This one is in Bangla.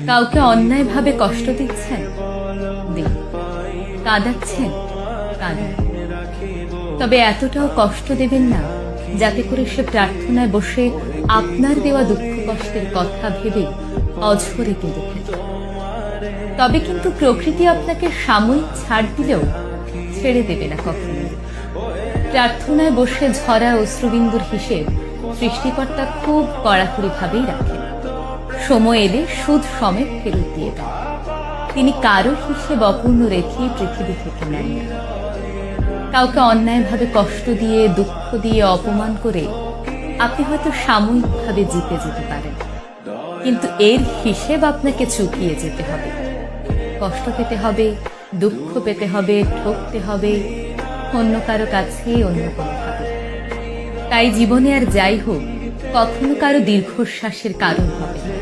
কাউকে অন্যায়ভাবে কষ্ট দিচ্ছেন, দিন। কাঁদাচ্ছেন, কাঁদান। তবে এতটাও কষ্ট দেবেন না যাতে করে সে প্রার্থনায় বসে আপনার দেওয়া দুঃখ কষ্টের কথা ভেবে অঝরে কেঁদে থাকে। তবে কিন্তু প্রকৃতি আপনাকে সাময়িক ছাড় দিলেও ছেড়ে দেবে না কখনো। প্রার্থনায় বসে ঝরা অশ্রুবিন্দুর হিসেব সৃষ্টিকর্তা খুব কড়াকড়ি ভাবেই রাখেন। সময় এলে সুদ সমেত ফেরত দিয়ে দেন। তিনি কারো হিসেব অপূর্ণ রেখেই পৃথিবী থেকে নেন না। কাউকে অন্যায়ভাবে কষ্ট দিয়ে, দুঃখ দিয়ে, অপমান করে আপনি হয়তো সাময়িকভাবে জিতে যেতে পারেন, কিন্তু এর হিসেব আপনাকে চুকিয়ে যেতে হবে। কষ্ট পেতে হবে, দুঃখ পেতে হবে, ঠকতে হবে, অন্য কারো কাছে, অন্য কোনোভাবে। তাই জীবনে আর যাই হোক, কখনো কারো দীর্ঘশ্বাসের কারণ হবে না।